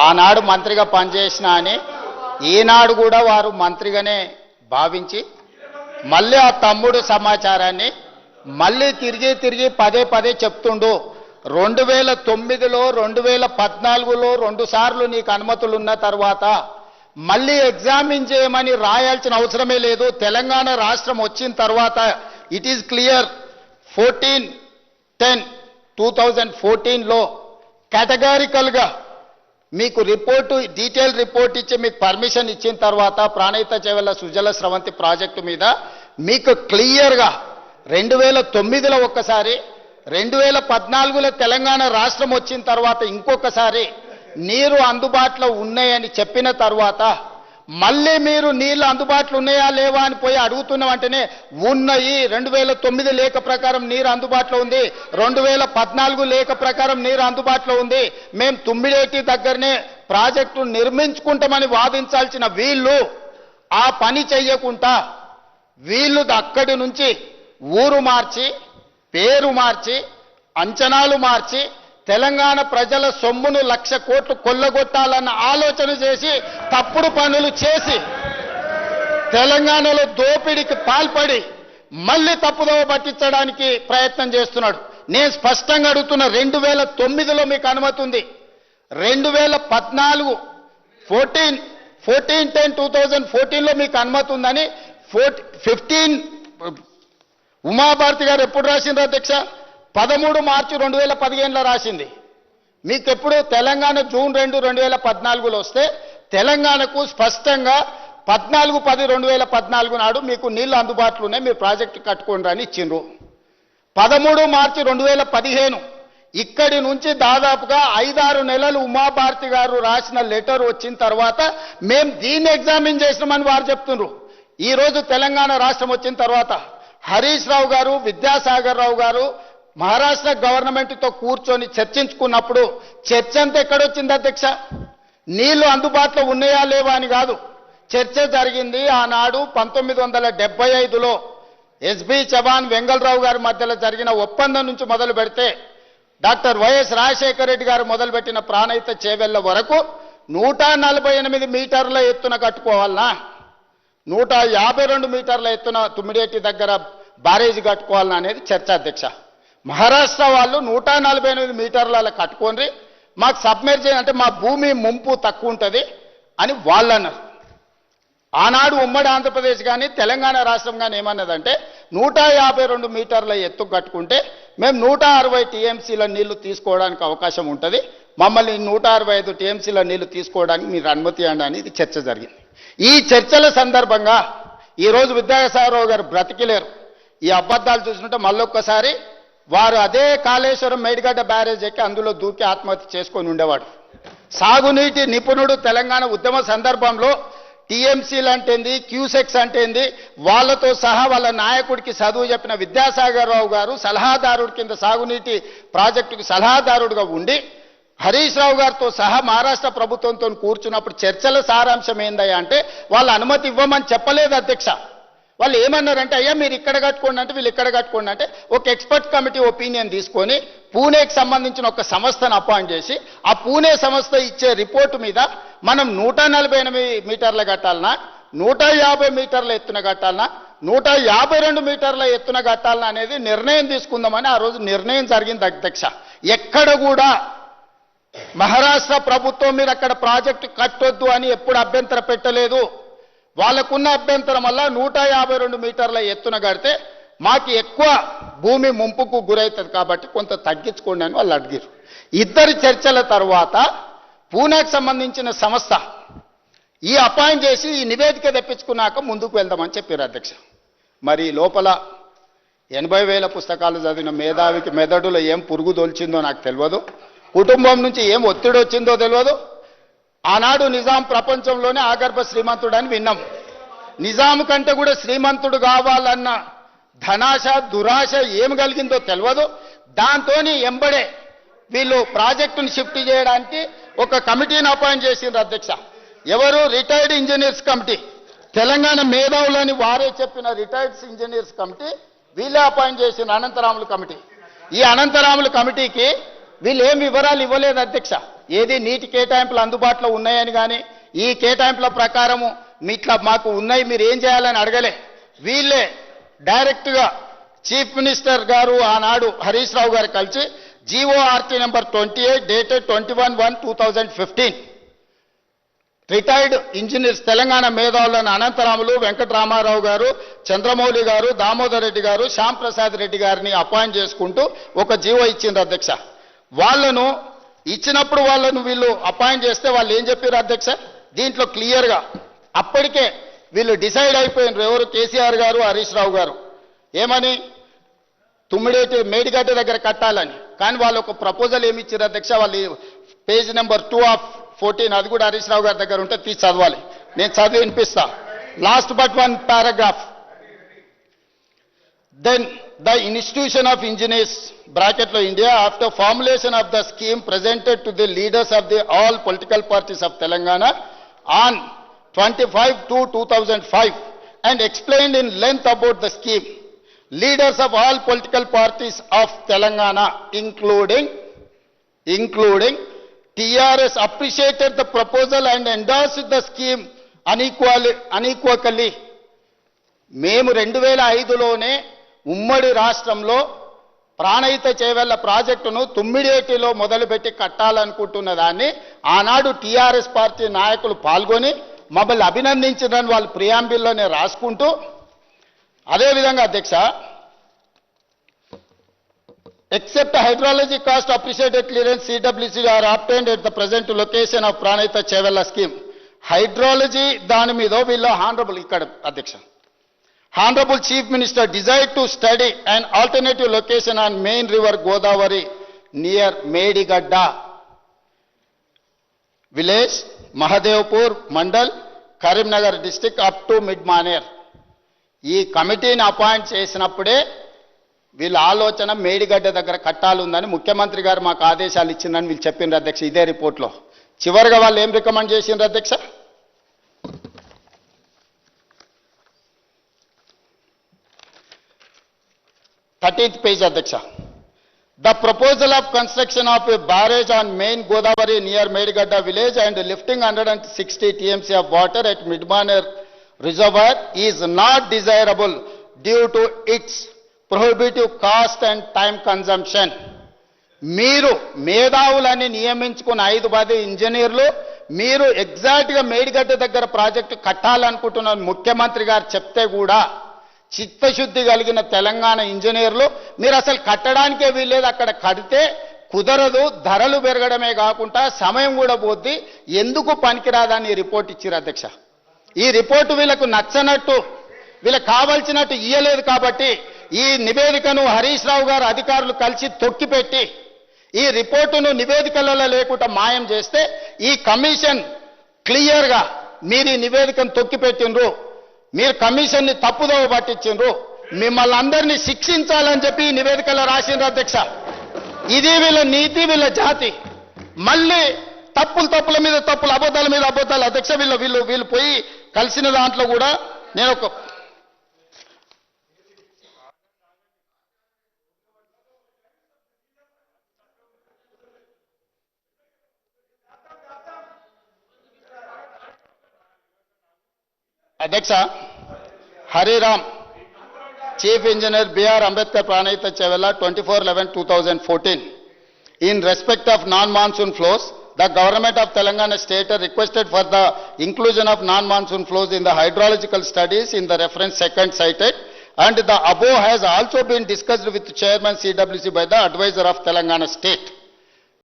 ఆనాడు మంత్రిగా పనిచేసిన అని ఈనాడు కూడా వారు మంత్రిగానే భావించి మళ్ళీ ఆ తమ్ముడు సమాచారాన్ని మళ్ళీ తిరిగి పదే పదే చెప్తుండు. 2009లో 2014లో 2 సార్లు నీకు అనుమతులు ఉన్న తర్వాత మళ్ళీ ఎగ్జామిన్ చేయమని రాయాల్సిన అవసరమే లేదు. తెలంగాణ రాష్ట్రం వచ్చిన తర్వాత ఇట్ ఈజ్ క్లియర్. 14/10/2014లో కేటగారికల్గా మీకు రిపోర్టు డీటెయిల్ రిపోర్ట్ ఇచ్చి మీకు పర్మిషన్ ఇచ్చిన తర్వాత ప్రాణహిత చేవెళ్ల సుజల స్రవంతి ప్రాజెక్టు మీద మీకు క్లియర్గా 2009లో ఒక్కసారి 2014లో తెలంగాణ రాష్ట్రం వచ్చిన తర్వాత ఇంకొకసారి నీరు అందుబాటులో ఉన్నాయని చెప్పిన తర్వాత మళ్ళీ మీరు నీళ్లు అందుబాటులో ఉన్నాయా లేవా అని పోయి అడుగుతున్న వెంటనే ఉన్నాయి. 2009 లేఖ ప్రకారం నీరు అందుబాటులో ఉంది, 2014 లేఖ ప్రకారం నీరు అందుబాటులో ఉంది. మేము తుమ్మిడేటి దగ్గరనే ప్రాజెక్టు నిర్మించుకుంటామని వాదించాల్సిన వీళ్ళు ఆ పని చెయ్యకుండా వీళ్ళు అక్కడి నుంచి ఊరు మార్చి పేరు మార్చి అంచనాలు మార్చి తెలంగాణ ప్రజల సొమ్మును 1,00,000 కోట్లు కొల్లగొట్టాలన్న ఆలోచన చేసి తప్పుడు పనులు చేసి తెలంగాణలో దోపిడీకి పాల్పడి మళ్ళీ తప్పుదోవ పట్టించడానికి ప్రయత్నం చేస్తున్నాడు. నేను స్పష్టంగా అడుగుతున్నా, 2009లో మీకు అనుమతి ఉంది, 2014 14/10/2014లో మీకు అనుమతి ఉందని 15 ఉమాభారతి గారు ఎప్పుడు రాసిండ్రు అధ్యక్ష? 13 మార్చి 2015లో రాసింది. మీకు ఎప్పుడు తెలంగాణ జూన్ 2, 2014లో వస్తే తెలంగాణకు స్పష్టంగా 14/10/2014 నాడు మీకు నీళ్లు అందుబాటులో ఉన్నాయి, మీరు ప్రాజెక్టు కట్టుకోండి అని ఇచ్చిండ్రు. 13 మార్చి 2015 ఇక్కడి నుంచి దాదాపుగా 5-6 నెలలు ఉమాభారతి గారు రాసిన లెటర్ వచ్చిన తర్వాత మేము దీన్ని ఎగ్జామిన్ చేసినామని వారు చెప్తున్నారు. ఈరోజు తెలంగాణ రాష్ట్రం వచ్చిన తర్వాత హరీష్ రావు గారు, విద్యాసాగర్ రావు గారు మహారాష్ట్ర గవర్నమెంట్తో కూర్చొని చర్చించుకున్నప్పుడు చర్చ అంతా ఎక్కడొచ్చింది అధ్యక్ష? నీళ్లు అందుబాటులో ఉన్నాయా లేవా అని కాదు, చర్చ జరిగింది. ఆనాడు 1975లో ఎస్బి చవాన్, వెంగళరావు గారి మధ్యలో జరిగిన ఒప్పందం నుంచి మొదలు పెడితే డాక్టర్ వైఎస్ రాజశేఖర రెడ్డి గారు మొదలుపెట్టిన ప్రాణహిత చేవెళ్ల వరకు 148 మీటర్ల ఎత్తున కట్టుకోవాలనా, 152 మీటర్ల ఎత్తున తుమ్మిడేటి దగ్గర బ్యారేజ్ కట్టుకోవాలనా అనేది చర్చ అధ్యక్ష. మహారాష్ట్ర వాళ్ళు 148 మీటర్ల కట్టుకోండి, మాకు సబ్మెర్జ్ అంటే మా భూమి ముంపు తక్కువ ఉంటుంది అని వాళ్ళు అన్నారు. ఆనాడు ఉమ్మడి ఆంధ్రప్రదేశ్ కానీ తెలంగాణ రాష్ట్రం కానీ ఏమన్నదంటే 152 మీటర్ల ఎత్తు కట్టుకుంటే మేము 160 టీఎంసీల నీళ్లు తీసుకోవడానికి అవకాశం ఉంటుంది, మమ్మల్ని 165 టీఎంసీల నీళ్లు తీసుకోవడానికి మీరు అనుమతి ఇవ్వండి అని ఇది చర్చ జరిగింది. ఈ చర్చల సందర్భంగా ఈరోజు విద్యాసాగరరావు గారు బ్రతికిలేరు. ఈ అబద్ధాలు చూస్తుంటే మళ్ళొక్కసారి వారు అదే కాళేశ్వరం మేడిగడ్డ బ్యారేజ్ ఎక్కి అందులో దూకి ఆత్మహత్య చేసుకొని ఉండేవాడు. సాగునీటి నిపుణుడు తెలంగాణ ఉద్యమ సందర్భంలో టీఎంసీలు అంటేంది, క్యూసెక్స్ అంటేంది వాళ్ళతో సహా వాళ్ళ నాయకుడికి చదువు చెప్పిన విద్యాసాగర్ రావు గారు సలహాదారుడి కింద సాగునీటి ప్రాజెక్టుకి సలహాదారుడిగా ఉండి హరీష్ రావు గారితో సహా మహారాష్ట్ర ప్రభుత్వంతో కూర్చున్నప్పుడు చర్చల సారాంశం ఏందయ్యా అంటే వాళ్ళు అనుమతి ఇవ్వమని చెప్పలేదు అధ్యక్ష. వాళ్ళు ఏమన్నారంటే అయ్యా మీరు ఇక్కడ కట్టుకోండి అంటే వీళ్ళు ఇక్కడ కట్టుకోండి అంటే ఒక ఎక్స్పర్ట్ కమిటీ ఒపీనియన్ తీసుకొని పూణేకి సంబంధించిన ఒక సంస్థను అపాయింట్ చేసి ఆ పూణే సంస్థ ఇచ్చే రిపోర్టు మీద మనం 148 మీటర్ల కట్టాలనా, 150 మీటర్ల ఎత్తున కట్టాలనా, 152 మీటర్ల ఎత్తున కట్టాలనా అనేది నిర్ణయం తీసుకుందామని ఆ రోజు నిర్ణయం జరిగింది అధ్యక్ష. ఎక్కడ కూడా మహారాష్ట్ర ప్రభుత్వం మీరు అక్కడ ప్రాజెక్టు కట్టొద్దు అని ఎప్పుడు అభ్యంతర పెట్టలేదు. వాళ్ళకున్న అభ్యంతరం వల్ల 152 మీటర్ల ఎత్తున కడితే మాకు ఎక్కువ భూమి ముంపుకు గురవుతుంది కాబట్టి కొంత తగ్గించుకోండి అని వాళ్ళు అడిగారు. ఇద్దరి చర్చల తర్వాత పూణేకి సంబంధించిన సంస్థ ఈ అపాయింట్ చేసి ఈ నివేదిక తెప్పించుకున్నాక ముందుకు వెళ్దామని చెప్పారు అధ్యక్ష. మరి లోపల 80,000 పుస్తకాలు చదివిన మేధావికి మెదడులో ఏం పురుగు తోల్చిందో నాకు తెలియదు, కుటుంబం నుంచి ఏం ఒత్తిడి వచ్చిందో తెలియదు. ఆనాడు నిజాం ప్రపంచంలోనే ఆగర్భ శ్రీమంతుడు అని విన్నాం. నిజాం కంటే కూడా శ్రీమంతుడు కావాలన్న ధనాశ దురాశ ఏం కలిగిందో తెలియదు. దాంతో ఎంబడే వీళ్ళు ప్రాజెక్టును షిఫ్ట్ చేయడానికి ఒక కమిటీని అపాయింట్ చేసిండ్రు అధ్యక్ష. ఎవరు? రిటైర్డ్ ఇంజనీర్స్ కమిటీ, తెలంగాణ మేధావులని వారే చెప్పిన రిటైర్డ్ ఇంజనీర్స్ కమిటీ వీళ్ళే అపాయింట్ చేసిన అనంతరాములు కమిటీ. ఈ అనంతరాములు కమిటీకి వీళ్ళు ఏం వివరాలు ఇవ్వలేదు అధ్యక్ష. ఏది నీటి కేటాయింపులు అందుబాటులో ఉన్నాయని కానీ ఈ కేటాయింపుల ప్రకారము ఇట్లా మాకు ఉన్నాయి మీరు ఏం చేయాలని అడగలే. వీళ్ళే డైరెక్ట్గా చీఫ్ మినిస్టర్ గారు ఆనాడు హరీష్ రావు గారు కలిసి GO RT number 28 dated 21/1/2015 retired engineers Telangana మేధావులను అనంతరాములు, వెంకటరామారావు గారు, చంద్రమౌళి గారు, దామోదర్ రెడ్డి గారు, శ్యామ్ ప్రసాద్ రెడ్డి గారిని అపాయింట్ చేసుకుంటూ ఒక జీవో ఇచ్చిండ్రు అధ్యక్ష. వాళ్ళను ఇచ్చినప్పుడు వాళ్ళను వీళ్ళు అపాయింట్ చేస్తే వాళ్ళు ఏం చెప్పారు అధ్యక్ష, దీంట్లో క్లియర్గా అప్పటికే వీళ్ళు డిసైడ్ అయిపోయినారు ఎవరు, కేసీఆర్ గారు, హరీష్ రావు గారు, ఏమని తుమ్మిడేటి మేడిగడ్డ దగ్గర కట్టాలని. కానీ వాళ్ళు ఒక ప్రపోజల్ ఏమి ఇచ్చారు అధ్యక్ష, వాళ్ళు పేజ్ నెంబర్ 2/14 అది కూడా హరీష్ రావు గారి దగ్గర ఉంటే తీసి చదవాలి, నేను చదివి వినిపిస్తా. Last but one paragraph. Then the institution of engineers బ్రాకెట్లో India after formulation of the scheme presented to the leaders of the all political parties of Telangana on 25/2/2005 and explained in length about the scheme. Leaders of all political parties of Telangana, including TRS, appreciated the proposal and endorsed the scheme unequivocally. మేము 2005లోనే ఉమ్మడి రాష్ట్రంలో ప్రాణహిత చేవెళ్ల ప్రాజెక్టును తుమ్మిడేటిలో మొదలుపెట్టి కట్టాలనుకుంటున్న దాన్ని ఆనాడు TRS party నాయకులు పాల్గొని మమ్మల్ని అభినందించడానికి వాళ్ళు ప్రియాంబిల్లోనే రాసుకుంటూ, అదేవిధంగా అధ్యక్ష except hydrology cost appreciated clearance CWC are obtained at the present location of Pranahita Chevella scheme. Hydrology దాని మీద వీళ్ళు హానరబుల్ ఇక్కడ అధ్యక్ష Honorable Chief Minister desired to study an alternative location on main river Godavari near Medigadda village, Mahadevpur Mandal, Karimnagar district up to Midmaner. ఈ కమిటీని appoint చేసినప్పుడే వీళ్ళ ఆలోచన మేడిగడ్డ దగ్గర కట్టాలుందని ముఖ్యమంత్రి గారు మాకు ఆదేశాలు ఇచ్చిందని వీళ్ళు చెప్పిండ్రు అధ్యక్ష. ఇదే రిపోర్ట్లో చివరిగా వాళ్ళు ఏం రికమెండ్ చేసిండ్రు అధ్యక్ష, 13th page అధ్యక్ష. The proposal of construction of a barrage on main Godavari near Medigadda village and lifting 160 TMC of water at Midmaner reservoir is not desirable due to its prohibitive cost and time consumption. మీరు మేధావులని నియమించుకున్న 5 మంది ఇంజనీర్లు మీరు ఎగ్జాక్ట్గా మేడిగడ్డ దగ్గర project కట్టాలనుకుంటున్న ముఖ్యమంత్రి గారు చెప్తే కూడా చిత్తశుద్ధి కలిగిన తెలంగాణ ఇంజనీర్లు మీరు అసలు కట్టడానికే వీల్లేదు, అక్కడ కడితే కుదరదు, ధరలు పెరగడమే కాకుండా సమయం కూడా పోద్ది, ఎందుకు పనికిరాదని రిపోర్ట్ ఇచ్చారు అధ్యక్ష. ఈ రిపోర్టు వీళ్ళకు నచ్చనట్టు వీళ్ళకి కావాల్సినట్టు ఇయ్యలేదు కాబట్టి ఈ నివేదికను హరీష్ రావు గారు అధికారులు కలిసి తొక్కిపెట్టి ఈ రిపోర్టును నివేదికలలో లేకుండా మాయం చేస్తే ఈ కమిషన్ క్లియర్గా మీరు ఈ నివేదికను తొక్కిపెట్టిండ్రు, మీరు కమిషన్ని తప్పుదోవ పట్టించిండ్రు, మిమ్మల్ని అందరినీ శిక్షించాలని చెప్పి ఈ నివేదికలో రాసిండ్రు అధ్యక్ష. ఇది వీళ్ళ నీతి, వీళ్ళ జాతి. మళ్ళీ తప్పుల మీద తప్పులు, అబద్ధాల మీద అబద్ధాలు అధ్యక్ష. వీళ్ళు పోయి కలిసిన దాంట్లో కూడా నేను ఒక అధ్యక్ష Hariram Chief Engineer B.R. Ambedkar Pranahita Chevella 24/11/2014. In respect of non-monsoon flows, the government of Telangana state requested for the inclusion of non-monsoon flows in the hydrological studies in the reference second cited, and the above has also been discussed with Chairman CWC by the advisor of Telangana state.